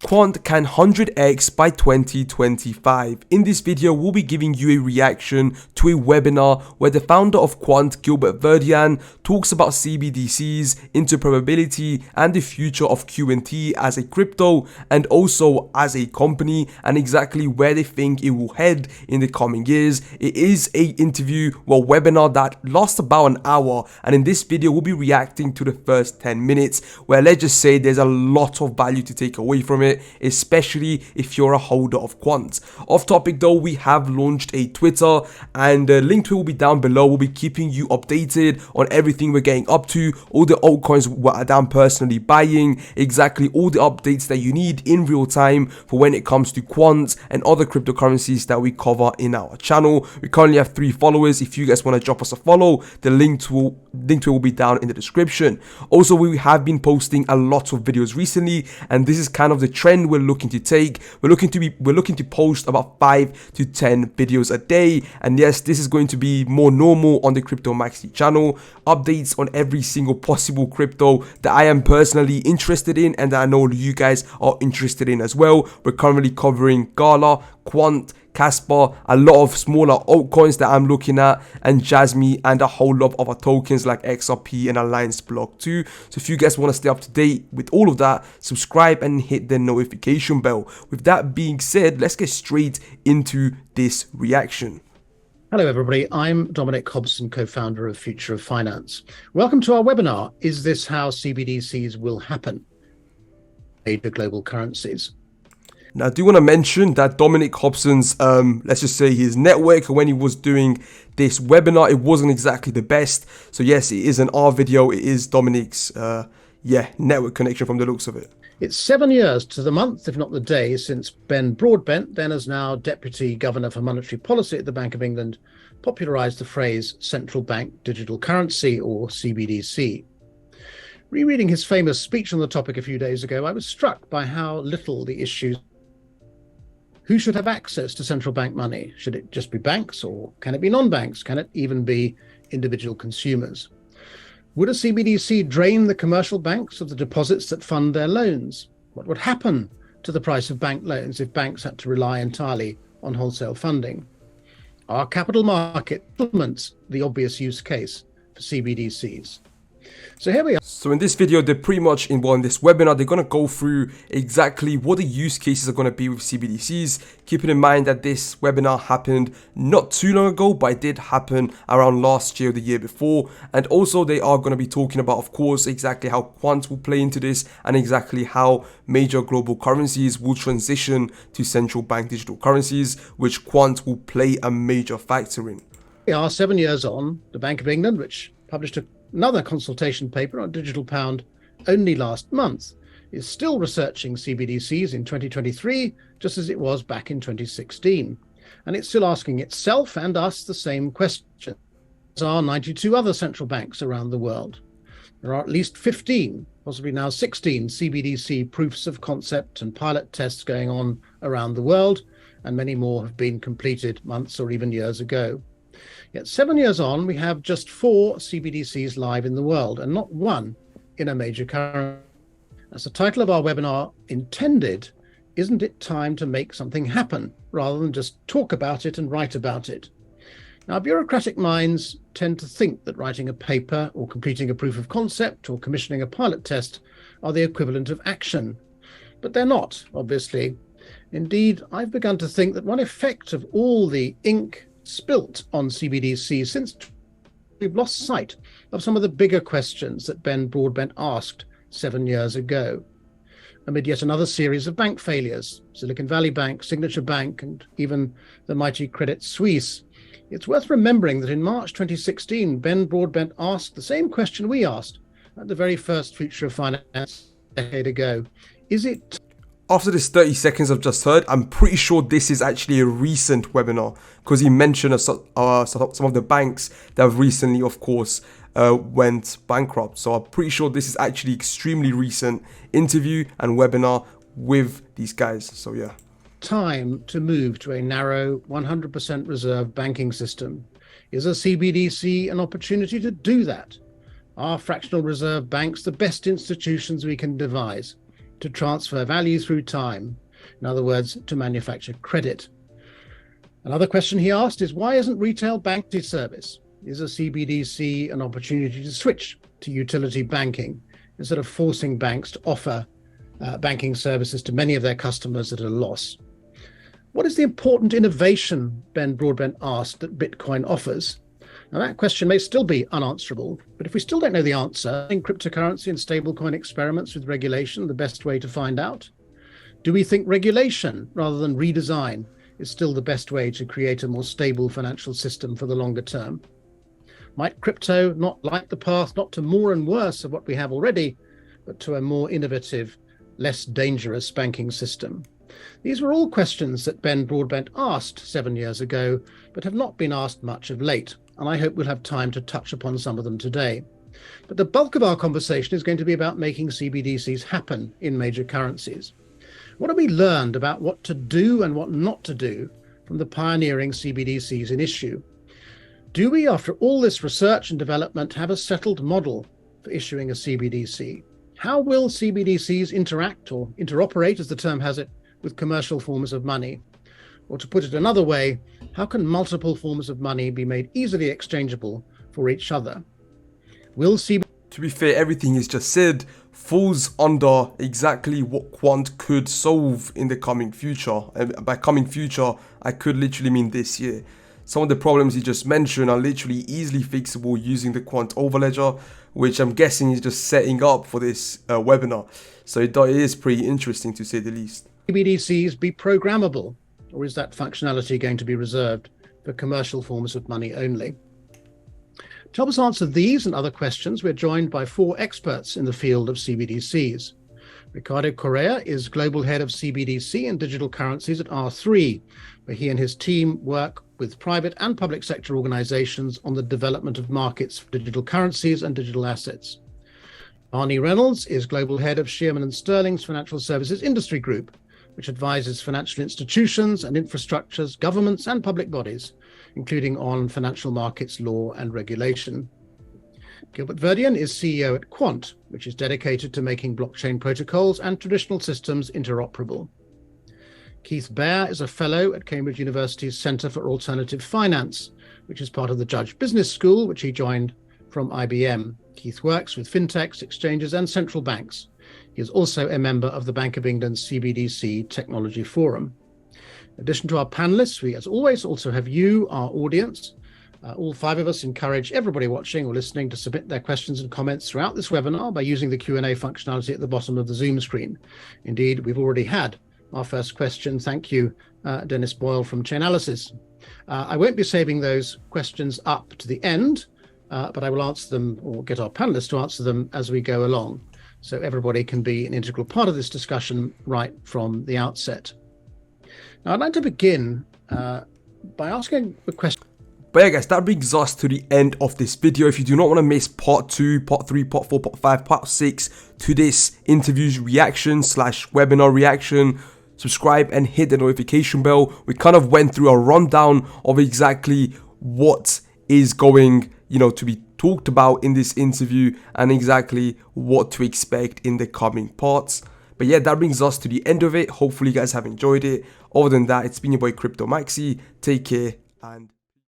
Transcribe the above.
Quant can 100x by 2025. In this video, we'll be giving you a reaction to a webinar where the founder of Quant, Gilbert Verdian, talks about CBDCs, interoperability, and the future of QNT as a crypto and also as a company, and exactly where they think it will head in the coming years. It is a interview or webinar that lasts about an hour, and in this video, we'll be reacting to the first 10 minutes where, let's just say, there's a lot of value to take away from it, especially if you're a holder of Quant. Off topic though, we have launched a Twitter, and the link to it will be down below. We'll be keeping you updated on everything we're getting up to, all the altcoins that I'm personally buying, exactly all the updates that you need in real time for when it comes to Quant and other cryptocurrencies that we cover in our channel. We currently have 3 followers. If you guys want to drop us a follow, the link to it will be down in the description. Also, we have been posting a lot of videos recently, and this is kind of the trend we're looking to take. We're looking to post about 5 to 10 videos a day, and yes, this is going to be more normal on the Crypto Maxi channel. Updates on every single possible crypto that I am personally interested in and that I know you guys are interested in as well. We're currently covering Gala, Quant, Casper, a lot of smaller altcoins that I'm looking at, and Jasmy, and a whole lot of other tokens like XRP and Alliance Block 2. So if you guys want to stay up to date with all of that, subscribe and hit the notification bell. With that being said, let's get straight into this reaction. Hello everybody, I'm Dominic Hobson, co-founder of Future of Finance. Welcome to our webinar, Is This How CBDCs Will Happen? Major global currencies. Now, I do want to mention that Dominic Hobson's, let's just say his network when he was doing this webinar, it wasn't exactly the best. So yes, it is an R video. It is Dominic's, network connection from the looks of it. It's 7 years to the month, if not the day, since Ben Broadbent, then as now Deputy Governor for Monetary Policy at the Bank of England, popularised the phrase central bank digital currency, or CBDC. Rereading his famous speech on the topic a few days ago, I was struck by how little the issue. Who should have access to central bank money? Should it just be banks, or can it be non-banks? Can it even be individual consumers? Would a CBDC drain the commercial banks of the deposits that fund their loans? What would happen to the price of bank loans if banks had to rely entirely on wholesale funding? Are capital market settlements the obvious use case for CBDCs? So here we are. So in this video, they're pretty much in this webinar, they're going to go through exactly what the use cases are going to be with CBDCs, keeping in mind that this webinar happened not too long ago, but it did happen around last year or the year before. And also they are going to be talking about, of course, exactly how Quant will play into this and exactly how major global currencies will transition to central bank digital currencies, which Quant will play a major factor in. We are 7 years on. The Bank of England, which published another consultation paper on digital pound only last month, is still researching CBDCs in 2023, just as it was back in 2016. And it's still asking itself and us the same question. There are 92 other central banks around the world. There are at least 15, possibly now 16 CBDC proofs of concept and pilot tests going on around the world, and many more have been completed months or even years ago. Yet 7 years on, we have just 4 CBDCs live in the world, and not one in a major currency. As the title of our webinar intended, isn't it time to make something happen rather than just talk about it and write about it? Now, bureaucratic minds tend to think that writing a paper or completing a proof of concept or commissioning a pilot test are the equivalent of action, but they're not, obviously. Indeed, I've begun to think that one effect of all the ink spilt on CBDC since we've lost sight of some of the bigger questions that Ben Broadbent asked 7 years ago. Amid yet another series of bank failures, Silicon Valley Bank, Signature Bank, and even the mighty Credit Suisse, it's worth remembering that in March 2016, Ben Broadbent asked the same question we asked at the very first Future of Finance a decade ago. Is it... After this 30 seconds I've just heard, I'm pretty sure this is actually a recent webinar, because he mentioned some of the banks that have recently, of course, went bankrupt. So I'm pretty sure this is actually extremely recent interview and webinar with these guys. So yeah. Time to move to a narrow 100% reserve banking system. Is a CBDC an opportunity to do that? Are fractional reserve banks the best institutions we can devise? to transfer value through time. In other words, to manufacture credit. Another question he asked is, why isn't retail banking service? Is a CBDC an opportunity to switch to utility banking instead of forcing banks to offer banking services to many of their customers at a loss? What is the important innovation, Ben Broadbent asked, that Bitcoin offers? Now, that question may still be unanswerable, but if we still don't know the answer, in cryptocurrency and stablecoin experiments with regulation the best way to find out? Do we think regulation rather than redesign is still the best way to create a more stable financial system for the longer term? Might crypto not light the path not to more and worse of what we have already, but to a more innovative, less dangerous banking system? These were all questions that Ben Broadbent asked 7 years ago, but have not been asked much of late, and I hope we'll have time to touch upon some of them today. But the bulk of our conversation is going to be about making CBDCs happen in major currencies. What have we learned about what to do and what not to do from the pioneering CBDCs in issue? Do we, after all this research and development, have a settled model for issuing a CBDC? How will CBDCs interact or interoperate, as the term has it, with commercial forms of money? Or to put it another way, how can multiple forms of money be made easily exchangeable for each other? To be fair, everything he's just said falls under exactly what Quant could solve in the coming future. And by coming future, I could literally mean this year. Some of the problems he just mentioned are literally easily fixable using the Quant overledger, which I'm guessing is just setting up for this webinar. So it is pretty interesting, to say the least. CBDCs be programmable, or is that functionality going to be reserved for commercial forms of money only? To help us answer these and other questions, we're joined by 4 experts in the field of CBDCs. Ricardo Correa is Global Head of CBDC and Digital Currencies at R3, where he and his team work with private and public sector organizations on the development of markets for digital currencies and digital assets. Arnie Reynolds is Global Head of Shearman & Sterling's Financial Services Industry Group, which advises financial institutions and infrastructures, governments and public bodies, including on financial markets law and regulation. Gilbert Verdian is CEO at Quant, which is dedicated to making blockchain protocols and traditional systems interoperable. Keith Baer is a fellow at Cambridge University's Centre for Alternative Finance, which is part of the Judge Business School, which he joined from IBM. Keith works with fintechs, exchanges and central banks. He is also a member of the Bank of England's CBDC Technology Forum. In addition to our panelists, we, as always, also have you, our audience. All 5 of us encourage everybody watching or listening to submit their questions and comments throughout this webinar by using the Q&A functionality at the bottom of the Zoom screen. Indeed, we've already had our first question. Thank you, Dennis Boyle from Chainalysis. I won't be saving those questions up to the end, but I will answer them, or get our panelists to answer them as we go along, so everybody can be an integral part of this discussion right from the outset. Now, I'd like to begin by asking a question. But yeah guys, that brings us to the end of this video. If you do not want to miss part 2, part 3, part 4, part 5, part 6 to this interview's reaction / webinar reaction, subscribe and hit the notification bell. We kind of went through a rundown of exactly what is going, to be talked about in this interview and exactly what to expect in the coming parts. But yeah, that brings us to the end of it. Hopefully you guys have enjoyed it. Other than that, it's been your boy Crypto Maxi. Take care and